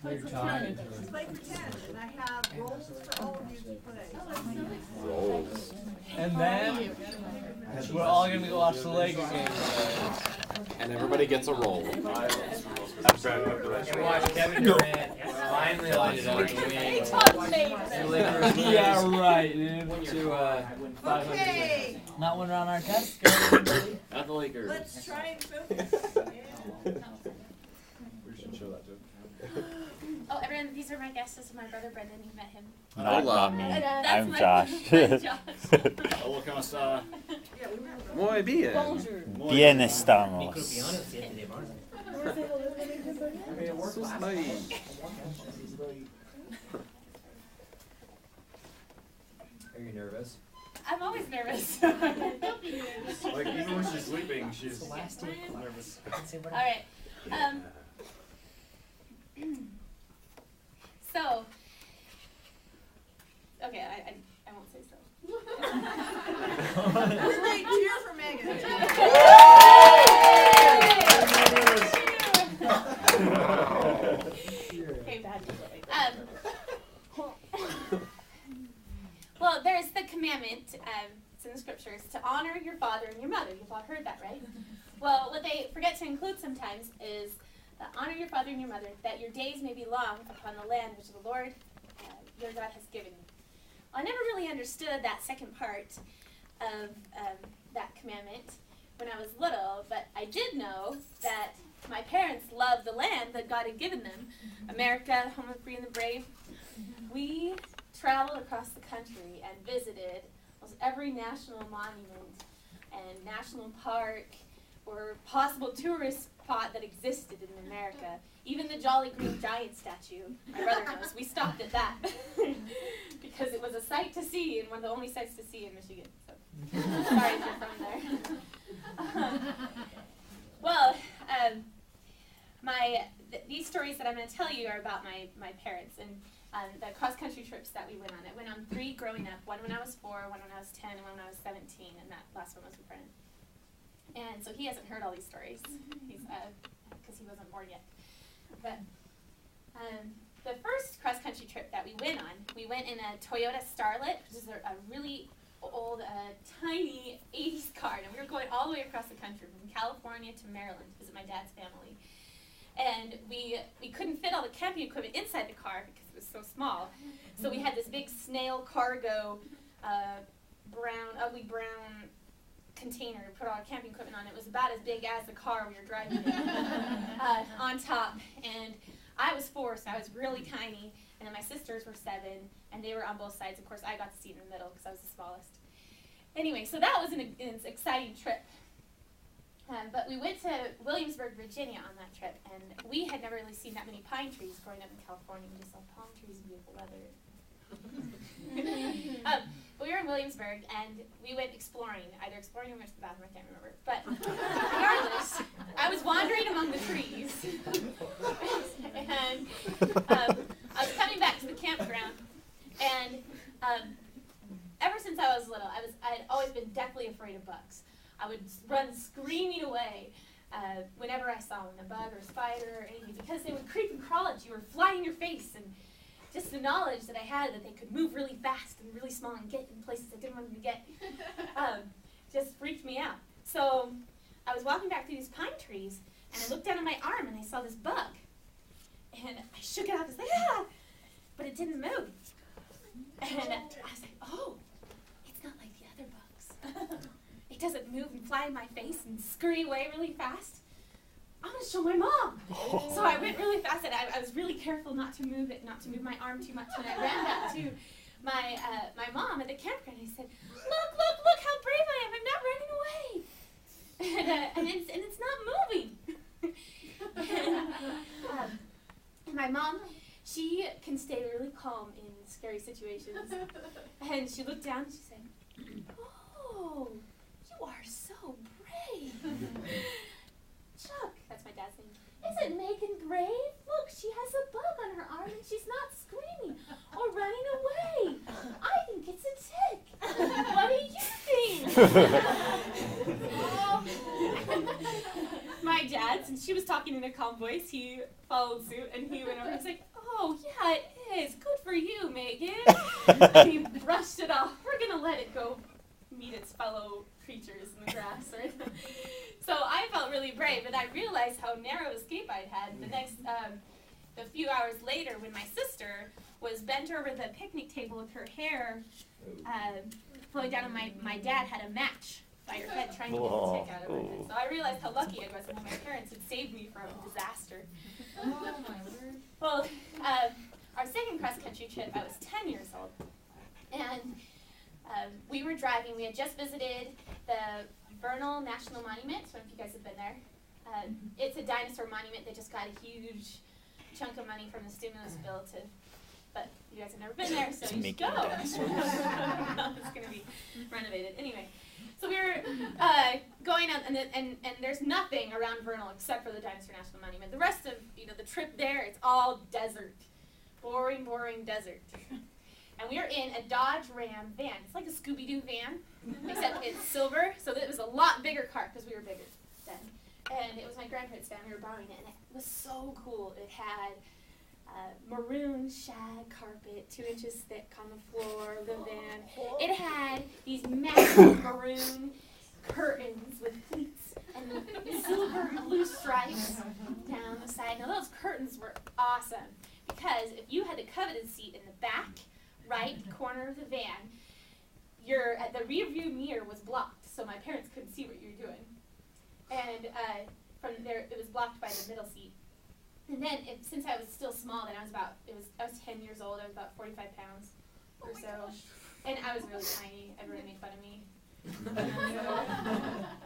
Play for 10. Play for 10, and I have roles for all of you to play. Rolls. And then we're all gonna go watch the Laker game. And everybody gets a roll. And watch Kevin Durant finally light it up and win. Yeah, right, dude. Okay, Not one round our test. Not the Lakers. let's try and focus. We should show that to him. Oh, everyone, these are my guests. This is my brother Brendan. You met him. Not me. That's I'm my Josh. friend Josh. Hola, ¿cómo está? Yeah, we were. Muy bien. Bien estamos. Are you nervous? I'm always nervous. Like, even when she's sleeping, she's nervous. All right. So, okay, I won't say so. Everybody cheer for Megan. Okay, bad. Well, there's the commandment, it's in the scriptures, to honor your father and your mother. You've all heard that, right? Well, what they forget to include sometimes is honor your father and your mother, that your days may be long upon the land which the Lord your God has given you. I never really understood that second part of that commandment when I was little, but I did know that my parents loved the land that God had given them, America, home of the free and the brave. We traveled across the country and visited almost every national monument and national park or possible tourist spot that existed in America. Even the Jolly Green Giant statue, my brother knows, we stopped at that because it was a sight to see and one of the only sights to see in Michigan. So sorry if you're from there. Well, these stories that I'm going to tell you are about my parents and the cross-country trips that we went on. I went on 3 growing up, one when I was 4, one when I was 10, and one when I was 17, and that last one was with Brennan. And so he hasn't heard all these stories, because he wasn't born yet. But the first cross-country trip that we went in a Toyota Starlet, which is a really old, tiny 80s car. And we were going all the way across the country, from California to Maryland, to visit my dad's family. And we couldn't fit all the camping equipment inside the car because it was so small. So we had this big snail cargo, ugly brown container to put all our camping equipment on. It was about as big as the car we were driving in, on top. And I was 4, so I was really tiny. And then my sisters were 7, and they were on both sides. Of course, I got to sit in the middle because I was the smallest. Anyway, so that was an exciting trip. But we went to Williamsburg, Virginia on that trip, and we had never really seen that many pine trees growing up in California. We just saw palm trees and beautiful weather. But we were in Williamsburg, and we went exploring, either exploring or went to the bathroom, I can't remember. But regardless, I was wandering among the trees, and I was coming back to the campground, and ever since I was little, I had always been deathly afraid of bugs. I would run screaming away whenever I saw one, a bug or a spider or anything, because they would creep and crawl at you or fly in your face, and just the knowledge that I had that they could move really fast and really small and get in places I didn't want them to get just freaked me out. So I was walking back through these pine trees, and I looked down at my arm, and I saw this bug. And I shook it off and said, ah! But it didn't move. And I was like, oh, it's not like the other bugs. It doesn't move and fly in my face and scurry away really fast. I'm going to show my mom. So I went really fast, and I was really careful not to move my arm too much. And I ran back to my mom at the campground. I said, look how brave I am. I'm not running away. And it's not moving. And my mom, she can stay really calm in scary situations. And she looked down and she said, oh, you are so brave. Chuck, that's my dad's name. Isn't Megan brave? Look, she has a bug on her arm and she's not screaming or running away. I think it's a tick. What do you think? My dad, since she was talking in a calm voice, he followed suit, and he went over and was like, "Oh, yeah, it is. Good for you, Megan." And he brushed it off. We're going to let it go meet its fellow creatures in the grass. Right? So I felt really brave, and I realized how narrow escape I'd had. The next, a few hours later, when my sister was bent over the picnic table with her hair flowing down, and my dad had a match by her head trying to get the tick out of her head. So I realized how lucky I was and how my parents had saved me from disaster. Well, our second cross-country trip, I was 10 years old. And we were driving. We had just visited the Vernal National Monument. I don't know if you guys have been there. It's a dinosaur monument. They just got a huge chunk of money from the stimulus bill but you guys have never been there, so you should go. It's going to be renovated. Anyway, so we were going out, and there's nothing around Vernal except for the Dinosaur National Monument. The rest of the trip there, it's all desert. Boring, boring desert. And we were in a Dodge Ram van. It's like a Scooby-Doo van, except it's silver, so it was a lot bigger car because we were bigger then. And it was my grandparents' van. We were borrowing it, and it was so cool. It had maroon shag carpet, 2 inches thick on the floor of the van. It had these massive maroon curtains with pleats and silver blue stripes down the side. Now those curtains were awesome because if you had the coveted seat in the back right corner of the van, the rear view mirror was blocked, so my parents couldn't see what you were doing. And from there, it was blocked by the middle seat. And then, since I was still small, then I was 10 years old. I was about 45 pounds or so, and I was really tiny. Everyone made fun of me.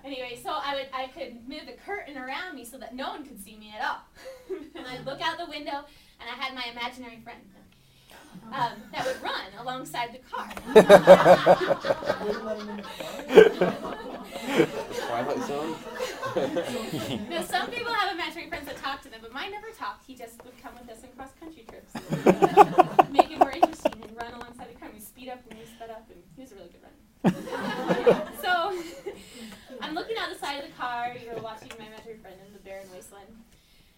Anyway, so I could move the curtain around me so that no one could see me at all. And I'd look out the window, and I had my imaginary friend that would run alongside the car. Twilight Zone? Now, some people have imaginary friends that talk to them, but mine never talked. He just would come with us on cross-country trips. Make it more interesting and run alongside the car. And we speed up and we sped up, and he was a really good runner. So I'm looking out the side of the car, watching my imaginary friend in the barren wasteland.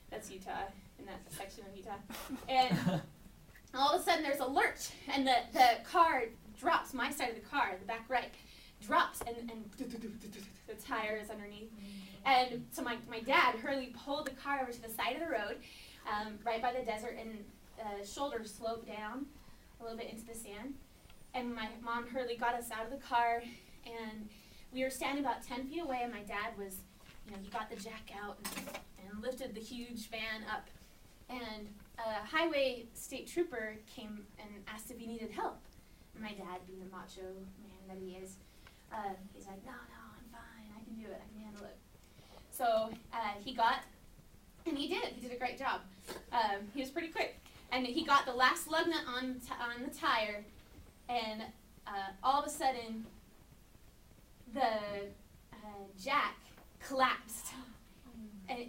That's Utah, in that section of Utah. And all of a sudden there's a lurch, and the car drops, my side of the car, the back right, drops, and the tire is underneath. And so my dad hurriedly pulled the car over to the side of the road, right by the desert, and shoulders sloped down a little bit into the sand. And my mom hurriedly got us out of the car, and we were standing about 10 feet away, and my dad was, he got the jack out and lifted the huge van up. And a highway state trooper came and asked if he needed help. And my dad, being the macho man that he is, he's like, no, I'm fine, I can do it, I can handle it. So and he did a great job. He was pretty quick. And he got the last lug nut on the tire, and all of a sudden, the jack collapsed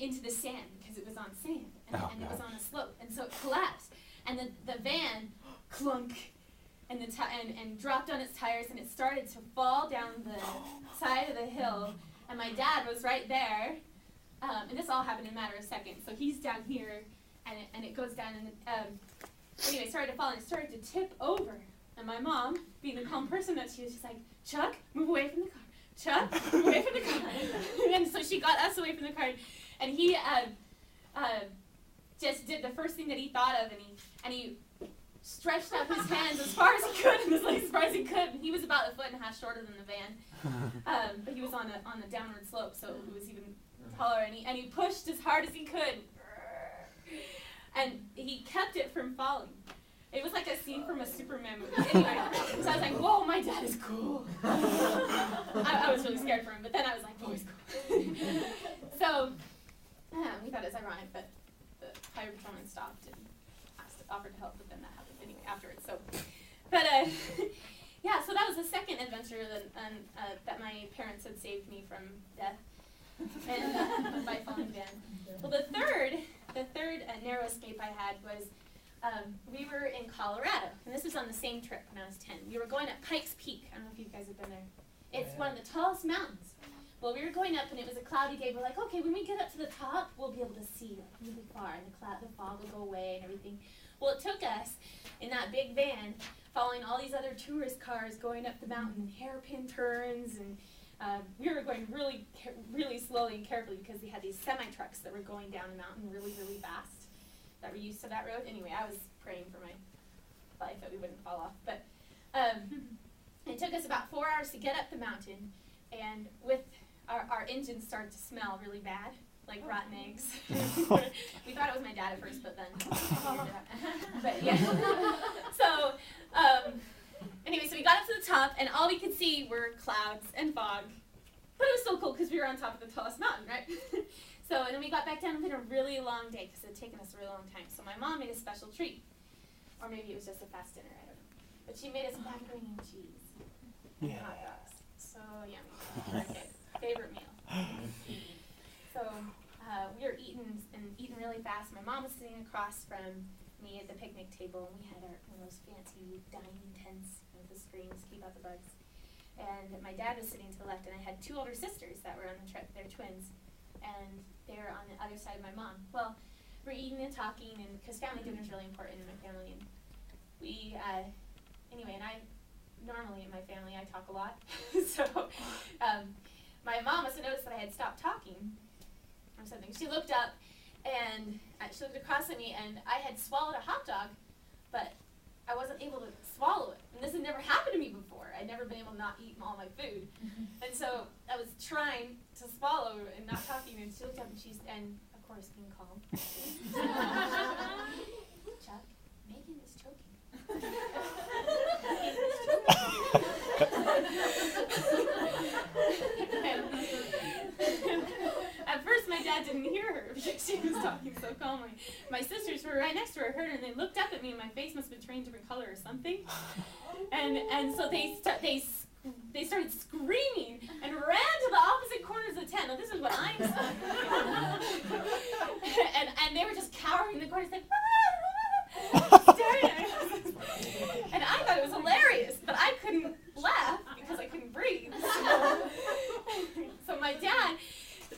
into the sand because it was on sand, and it was on a slope, and so it collapsed, and the van clunk, and and dropped on its tires, and it started to fall down the side of the hill, and my dad was right there, and this all happened in a matter of seconds. So he's down here, and it goes down, and anyway, it started to fall, and it started to tip over, and my mom, being the calm person that she is, she's like, Chuck, move away from the car. Chuck, move away from the car. And so she got us away from the car, and he just did the first thing that he thought of, and he stretched out his hands as far as he could and his legs as far as he could. He was about 1.5 feet shorter than the van, but he was on a downward slope, so it was even taller. And he pushed as hard as he could, and he kept it from falling. It was like a scene from a Superman movie. Anyway, so I was like, whoa, my dad is cool. I was really scared for him, but then I was like, oh, he's cool. So we thought it was ironic that the highway patrolman stopped and offered to help, but then that happened anyway afterwards. So, but yeah, so that was the second adventure that my parents had saved me from death and by falling down. Well, the third narrow escape I had was we were in Colorado, and this was on the same trip when I was 10. We were going up Pikes Peak. I don't know if you guys have been there. It's one of the tallest mountains. Well, we were going up, and it was a cloudy day. We're like, okay, when we get up to the top, we'll be able to see like, really far, and the fog will go away and everything. Well, it took us in that big van, following all these other tourist cars going up the mountain, hairpin turns, and we were going really, really slowly and carefully because they had these semi-trucks that were going down the mountain really, really fast that were used to that road. Anyway, I was praying for my life that we wouldn't fall off. But it took us about 4 hours to get up the mountain, and with our engine started to smell really bad, like rotten eggs. We thought it was my dad at first, but then but yeah. So anyway, so we got up to the top, and all we could see were clouds and fog. But it was still cool because we were on top of the tallest mountain, right? So, and then we got back down and we had a really long day because it had taken us a really long time. So my mom made a special treat. Or maybe it was just a fast dinner, I don't know. But she made us macaroni and cheese and hot dogs. So yummy. Okay. Favorite meal. So we were eating really fast. My mom was sitting across from me at the picnic table, and we had one of those fancy dining tents with the screens to keep out the bugs. And my dad was sitting to the left, and I had 2 older sisters that were on the trip. They're twins, and they're on the other side of my mom. Well, we're eating and talking, and because family dinner is really important in my family, and we anyway. And I normally in my family I talk a lot, so my mom must have noticed that I had stopped talking or something. She looked up, and she looked across at me, and I had swallowed a hot dog, but I wasn't able to swallow it. And this had never happened to me before. I'd never been able to not eat all my food. And so I was trying to swallow and not talking, and she looked up, and of course being calm. Chuck, Megan is choking. At first, my dad didn't hear her because she was talking so calmly. My sisters were right next to her, heard her, and they looked up at me, and my face must have been trained different color or something. And so they started screaming and ran to the opposite corners of the tent. Now this is what I'm saying. and they were just cowering in the corners, like staring at me. And I thought it was hilarious, but I couldn't laugh because I couldn't breathe. So my dad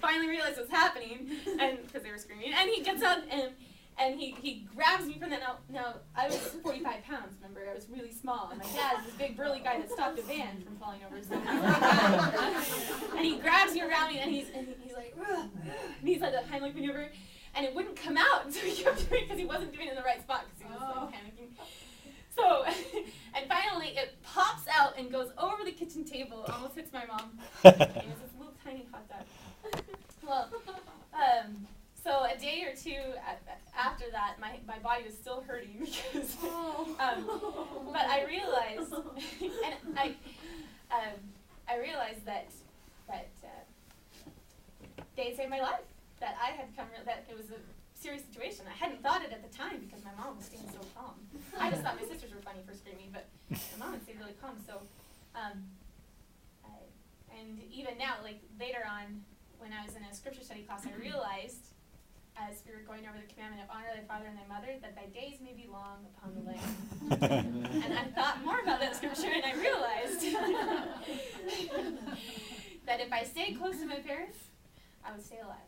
finally realized what was happening, and because they were screaming, and he gets up and he grabs me from the now I was 45 pounds, remember, I was really small, and my dad's this big burly guy that stopped the van from falling over, so and he grabs me around me, and he's like, ugh, and he's like the Heimlich maneuver, and it wouldn't come out, and so he kept doing it because he wasn't doing it in the right spot because he was like panicking. So, and finally it pops out and goes over the kitchen table, almost hits my mom. It was this little tiny hot dog. Well, so a day or two after that, my body was still hurting because, but I realized, and I realized that they had saved my life. That I had come, that it was a serious situation. I hadn't thought it at the time because my mom was staying so calm. I just thought my sisters were funny for screaming, but my mom had stayed really calm. So, and even now, like later on, when I was in a scripture study class, I realized, as we were going over the commandment of honor thy father and thy mother, that thy days may be long upon the land. And I thought more about that scripture, and I realized that if I stayed close to my parents, I would stay alive.